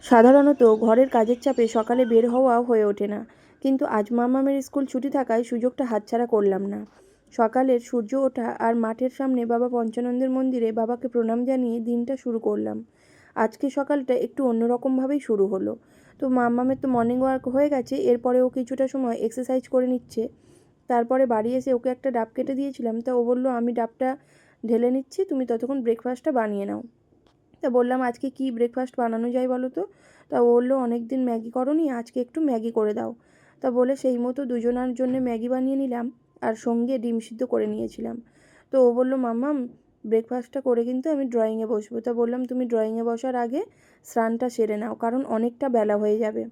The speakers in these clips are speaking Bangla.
সাধারণত ঘরের কাজের চাপে সকালে বের হওয়া হয়ে ওঠে না, কিন্তু আজ মাম্মামের স্কুল ছুটি থাকায় সুযোগটা হাতছাড়া করলাম না। সকালের সূর্য ওঠা আর মাঠের সামনে বাবা পঞ্চানন্দের মন্দিরে বাবাকে প্রণাম জানিয়ে দিনটা শুরু করলাম। আজকে সকালটা একটু অন্যরকমভাবেই শুরু হলো। তো মাম্মামের তো মর্নিং ওয়াক হয়ে গেছে, এরপরে ও কিছুটা সময় এক্সারসাইজ করে নিচ্ছে। তারপরে বাড়ি এসে ওকে একটা ডাব কেটে দিয়েছিলাম, তা ও বললো আমি ডাবটা ঢেলে নিচ্ছি, তুমি ততক্ষণ ব্রেকফাস্টটা বানিয়ে নাও। তা বললাম আজকে কি ব্রেকফাস্ট বানানো যায় বলো তো। তা ও বললো অনেক দিন ম্যাগি করোনি, আজকে একটু ম্যাগি করে দাও। তা বলে সেই মতো দুজনার জন্য ম্যাগি বানিয়ে নিলাম, আর সঙ্গে ডিম সিদ্ধ করে নিয়েছিলাম। তো ও বললো মাম্মাম ব্রেকফাস্টটা করে কিন্তু আমি ড্রয়িংয়ে বসবো। তা বললাম তুমি ড্রয়িংয়ে বসার আগে স্নানটা সেরে নাও, কারণ অনেকটা বেলা হয়ে যাবে।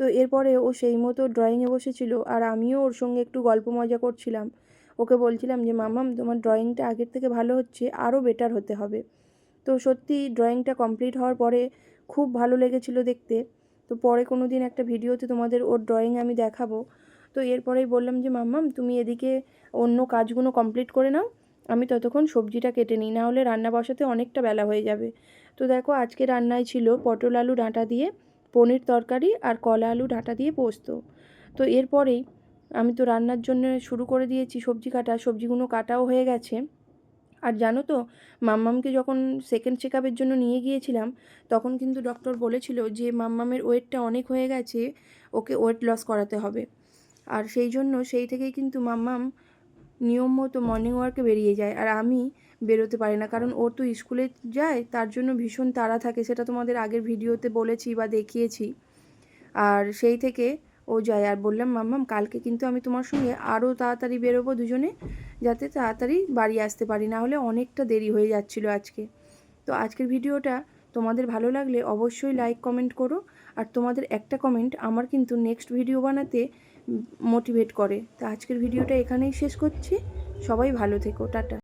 তো এরপরে ও সেই মতো ড্রয়িংয়ে বসেছিল, আর আমিও ওর সঙ্গে একটু গল্প মজা করছিলাম। ওকে বলছিলাম যে মাম্মাম তোমার ড্রয়িংটা আগের থেকে ভালো হচ্ছে, আরও বেটার হতে হবে। তো সত্যি ড্রয়িংটা কমপ্লিট হওয়ার পরে খুব ভালো লেগেছিলো দেখতে। তো পরে কোনো দিন একটা ভিডিওতে তোমাদের ওর ড্রয়িং আমি দেখাবো। তো এরপরেই বললাম যে মাম্মাম তুমি এদিকে অন্য কাজগুলো কমপ্লিট করে নাও, আমি ততক্ষণ সবজিটা কেটে নিই, না হলে রান্না বসাতে অনেকটা বেলা হয়ে যাবে। তো দেখো আজকে রান্নায় ছিল পটল আলু ডাঁটা দিয়ে পনির তরকারি আর কলা আলু ডাঁটা দিয়ে পোস্ত। তো এরপরেই আমি তো রান্নার জন্য শুরু করে দিয়েছি সবজি কাটা, সবজিগুলো কাটাও হয়ে গেছে। আর জানো তো, মাম্মামকে যখন সেকেন্ড চেক আপের জন্য নিয়ে গিয়েছিলাম, তখন কিন্তু ডক্টর বলেছিল যে মাম্মামের ওয়েটটা অনেক হয়ে গেছে, ওকে ওয়েট লস করাতে হবে। আর সেই জন্য সেই থেকেই কিন্তু মাম্মাম নিয়ম মতো মর্নিং ওয়ার্কে বেরিয়ে যায়, আর আমি বেরোতে পারি না, কারণ ওর তো স্কুলে যায়, তার জন্য ভীষণ তাড়া থাকে, সেটা তোমাদের আগের ভিডিওতে বলেছি বা দেখিয়েছি। আর সেই থেকে ও যায়। আর বললাম মাম্মাম কালকে কিন্তু আমি তোমার সঙ্গে আরও তাড়াতাড়ি বেরোবো দুজনে, যাতে তাড়াতাড়ি বাড়ি আসতে পারি, না হলে অনেকটা দেরি হয়ে যাচ্ছিলো আজকে। তো আজকের ভিডিওটা তোমাদের ভালো লাগলে অবশ্যই লাইক কমেন্ট করো, আর তোমাদের একটা কমেন্ট আমার কিন্তু নেক্সট ভিডিও বানাতে মোটিভেট করে। তো আজকের ভিডিওটা এখানেই শেষ করছি। সবাই ভালো থেকো, টাটা।